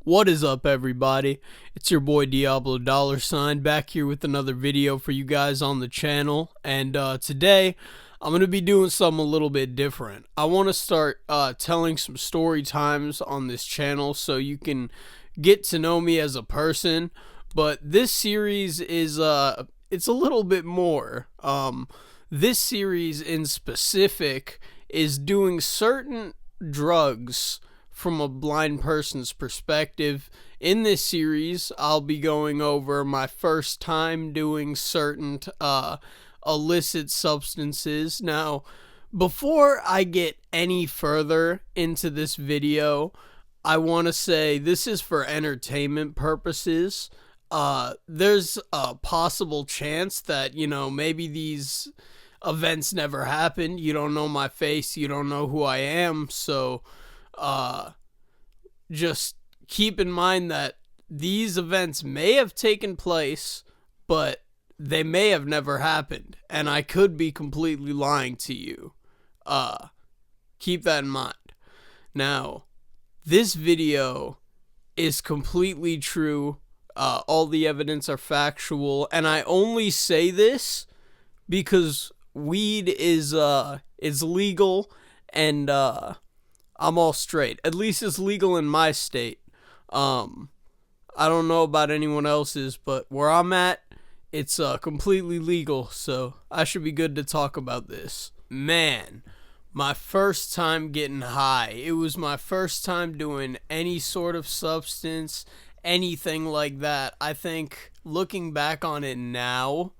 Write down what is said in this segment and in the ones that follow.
What is up, everybody? It's your boy Diablo $, back here with another video for you guys on the channel. And today, I'm going to be doing something a little bit different. I want to start telling some story times on this channel so you can get to know me as a person. But this series is, it's a little bit more. This series in specific is doing certain drugs from a blind person's perspective. In this series, I'll be going over my first time doing certain illicit substances. Now, before I get any further into this video, I want to say this is for entertainment purposes. There's a possible chance that, maybe these events never happened. You don't know my face, you don't know who I am, so just keep in mind that these events may have taken place, but they may have never happened, and I could be completely lying to you. Keep that in mind. Now, this video is completely true. All the evidence are factual, and I only say this because weed is legal, and I'm all straight. At least it's legal in my state. I don't know about anyone else's, but where I'm at, it's completely legal, so I should be good to talk about this. Man, my first time getting high. It was my first time doing any sort of substance, anything like that. I think looking back on it now,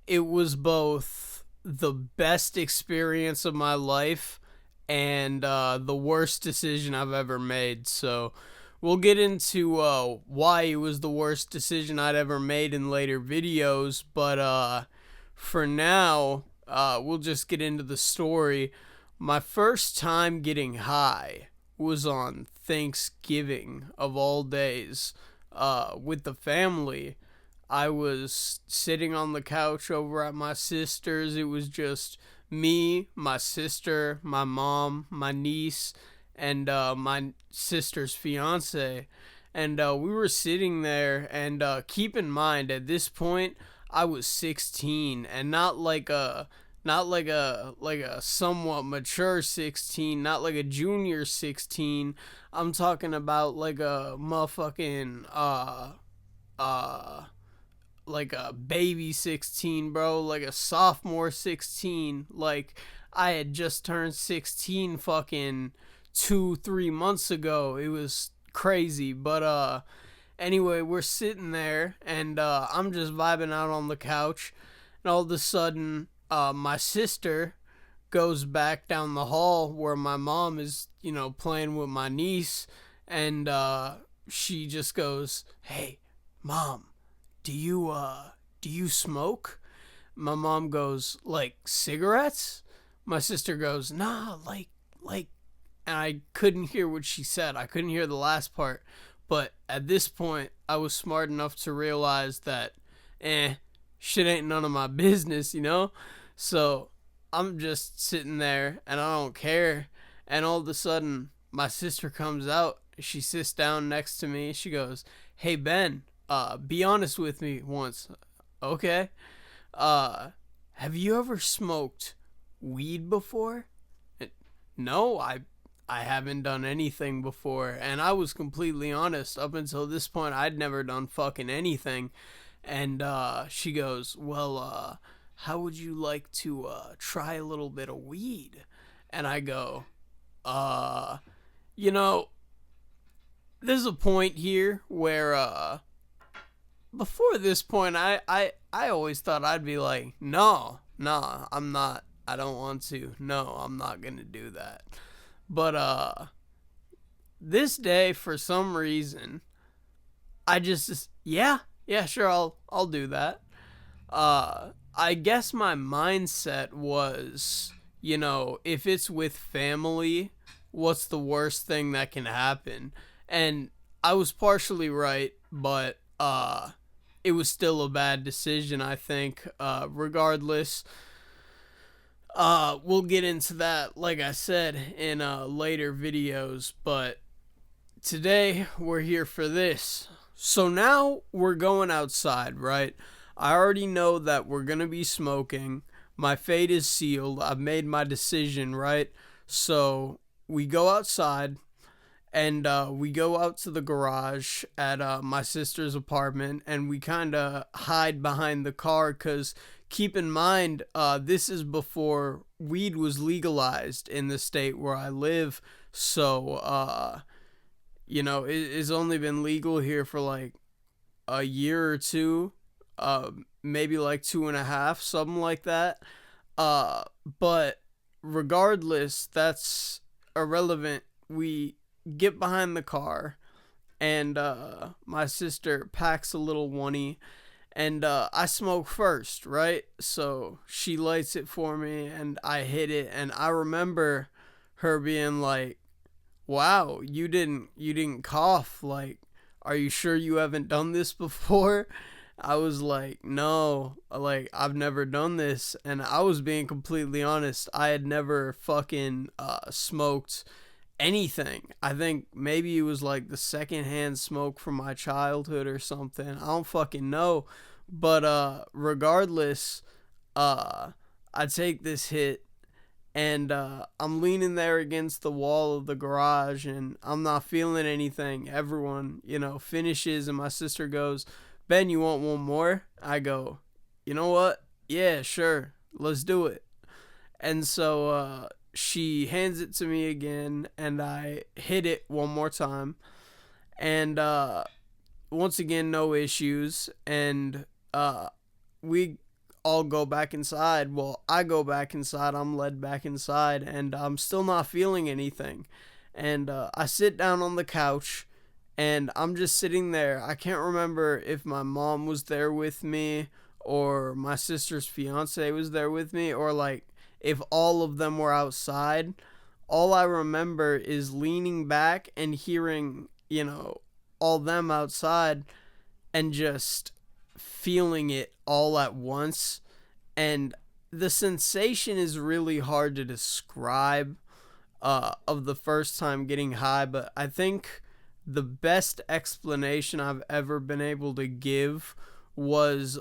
it was both the best experience of my life and the worst decision I've ever made. So we'll get into why it was the worst decision I'd ever made in later videos, but for now, we'll just get into the story. My first time getting high was on Thanksgiving, of all days, with the family. I was sitting on the couch over at my sister's. It was just me, my sister, my mom, my niece, and my sister's fiance. And we were sitting there, and keep in mind, at this point, I was 16, and not like a somewhat mature 16, not like a junior 16. I'm talking about like a motherfucking like a baby 16, bro, like a sophomore 16. Like, I had just turned 16 fucking 2-3 months ago. It was crazy. But anyway, we're sitting there, and I'm just vibing out on the couch, and all of a sudden my sister goes back down the hall where my mom is, playing with my niece, and she just goes, "Hey, Mom, do you smoke?" My mom goes, "Like cigarettes?" My sister goes, "Nah, like," and I couldn't hear what she said. I couldn't hear the last part. But at this point, I was smart enough to realize that, shit ain't none of my business, So I'm just sitting there, and I don't care. And all of a sudden, my sister comes out. She sits down next to me. She goes, "Hey, Ben, be honest with me once." "Okay. Have you ever smoked weed before?" "No, I haven't done anything before." And I was completely honest. Up until this point, I'd never done fucking anything. And she goes, "Well, how would you like to try a little bit of weed?" And I go, there's a point here where before this point, I always thought I'd be like, no, I'm not. I don't want to. No, I'm not going to do that. But this day, for some reason, I just yeah, sure, I'll do that. I guess my mindset was, if it's with family, what's the worst thing that can happen? And I was partially right, but it was still a bad decision, I think. Regardless, we'll get into that, like I said, in later videos. But today we're here for this. So now we're going outside, right? I already know that we're going to be smoking. My fate is sealed. I've made my decision, right? So we go outside and we go out to the garage at my sister's apartment and we kind of hide behind the car because keep in mind, this is before weed was legalized in the state where I live. So, it's only been legal here for like a year or two, maybe like 2.5, something like that. But regardless, that's irrelevant. We get behind the car, and my sister packs a little oney, and I smoke first, right? So she lights it for me, and I hit it, and I remember her being like, "Wow, you didn't cough. Like, are you sure you haven't done this before?" I was like, "No, like I've never done this," and I was being completely honest. I had never fucking smoked anything. I think maybe it was like the secondhand smoke from my childhood or something. I don't fucking know. But regardless, I take this hit and I'm leaning there against the wall of the garage and I'm not feeling anything. Everyone, finishes and my sister goes, "Ben, you want one more?" I go, "You know what? Yeah, sure. Let's do it." And so she hands it to me again and I hit it one more time. And once again, no issues. And we all go back inside. Well, I go back inside. I'm led back inside, and I'm still not feeling anything. And I sit down on the couch, and I'm just sitting there. I can't remember if my mom was there with me, or my sister's fiance was there with me, or like if all of them were outside. All I remember is leaning back and hearing, all them outside and just feeling it all at once. And the sensation is really hard to describe of the first time getting high, but I think the best explanation I've ever been able to give was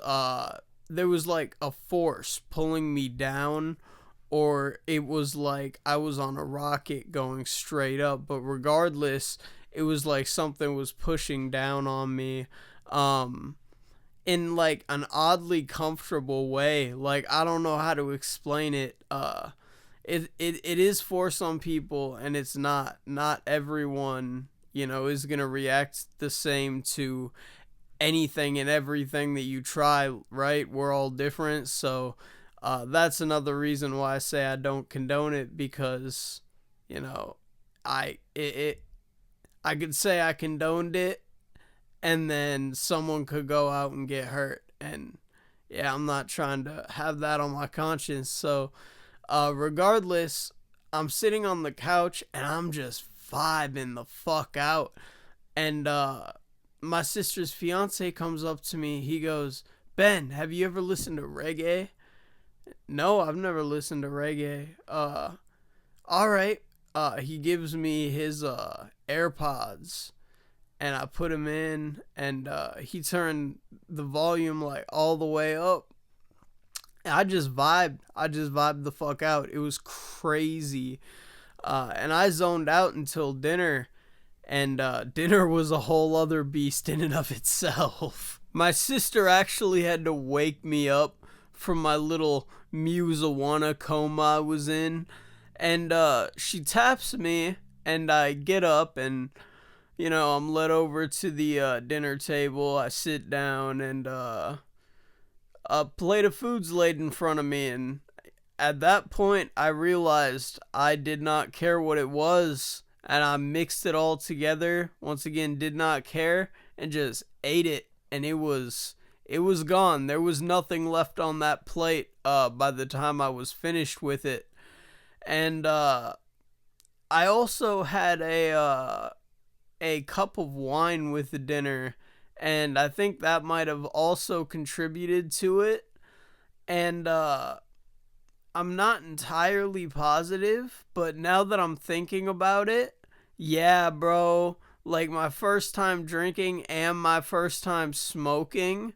there was like a force pulling me down, or it was like I was on a rocket going straight up, but regardless, it was like something was pushing down on me. In like an oddly comfortable way. Like I don't know how to explain it. It is for some people and it's not everyone, is going to react the same to anything and everything that you try, right? We're all different. So that's another reason why I say I don't condone it, because I it, it I could say I condoned it and then someone could go out and get hurt. And yeah, I'm not trying to have that on my conscience. So regardless, I'm sitting on the couch and I'm just vibing the fuck out. And my sister's fiance comes up to me. He goes, "Ben, have you ever listened to reggae?" "No, I've never listened to reggae." All right. He gives me his AirPods and I put him in, and he turned the volume like all the way up. I just vibed. I just vibed the fuck out. It was crazy. And I zoned out until dinner, and dinner was a whole other beast in and of itself. My sister actually had to wake me up from my little musawana coma I was in, and she taps me, and I get up, and I'm led over to the dinner table. I sit down, and a plate of food's laid in front of me. And at that point, I realized I did not care what it was. And I mixed it all together. Once again, did not care, and just ate it. And it was gone. There was nothing left on that plate by the time I was finished with it. And I also had a cup of wine with the dinner, and I think that might have also contributed to it. And I'm not entirely positive, but now that I'm thinking about it, yeah, bro, like my first time drinking and my first time smoking,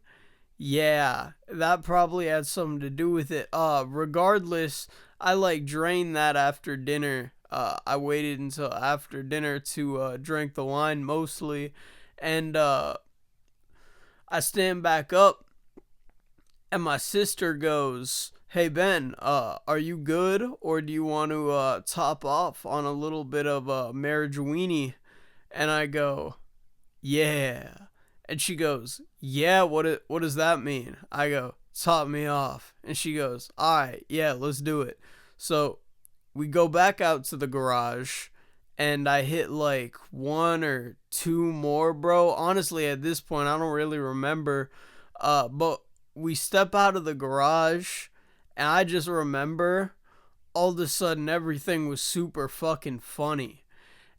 yeah, that probably had something to do with it. Regardless, I like drained that after dinner. I waited until after dinner to drink the wine mostly, and I stand back up, and my sister goes, "Hey Ben, are you good, or do you want to top off on a little bit of marijuana?" And I go, "Yeah." And she goes, "Yeah, what does that mean?" I go, "Top me off." And she goes, "All right, yeah, let's do it." So we go back out to the garage, and I hit like one or two more, bro. Honestly, at this point, I don't really remember. But we step out of the garage, and I just remember all of a sudden everything was super fucking funny.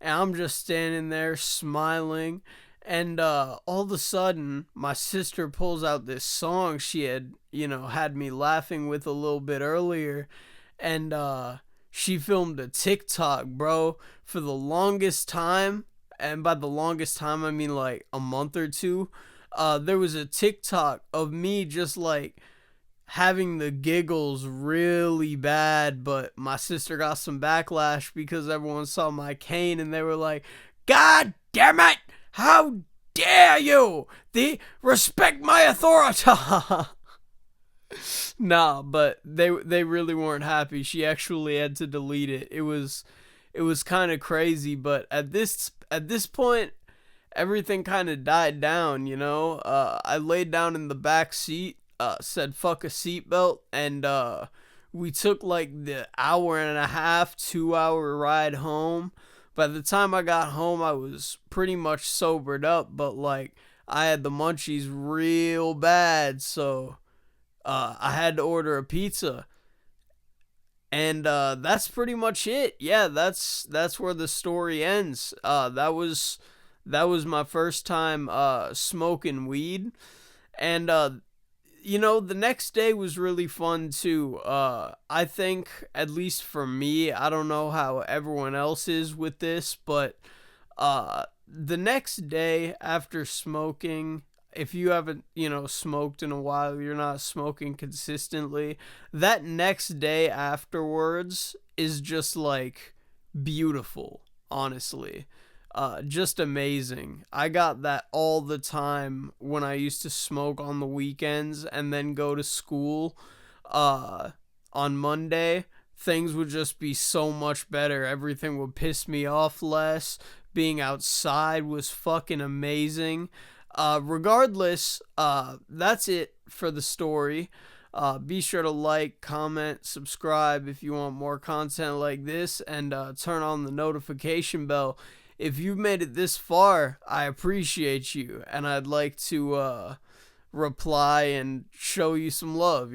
And I'm just standing there smiling. And all of a sudden, my sister pulls out this song she had, had me laughing with a little bit earlier. And she filmed a TikTok, bro, for the longest time. And by the longest time, I mean like a month or two. There was a TikTok of me just like having the giggles really bad, but my sister got some backlash because everyone saw my cane and they were like, "God damn it! How dare you! Respect my authority!" Nah, but they really weren't happy. She actually had to delete it. It was kind of crazy, but at this point, everything kind of died down. I laid down in the back seat, said fuck a seatbelt, and we took like the hour and a half, 2 hour ride home. By the time I got home, I was pretty much sobered up, but like I had the munchies real bad, so I had to order a pizza. And that's pretty much it. Yeah, that's where the story ends. That was my first time smoking weed, and the next day was really fun too. I think, at least for me, I don't know how everyone else is with this, but the next day after smoking, if you haven't, smoked in a while, you're not smoking consistently, that next day afterwards is just like beautiful, honestly. Just amazing. I got that all the time when I used to smoke on the weekends and then go to school. Uh, on Monday, things would just be so much better. Everything would piss me off less. Being outside was fucking amazing. Regardless, that's it for the story. Be sure to like, comment, subscribe if you want more content like this, and turn on the notification bell. If you've made it this far, I appreciate you, and I'd like to reply and show you some love.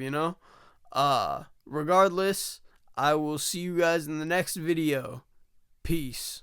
Regardless, I will see you guys in the next video. Peace.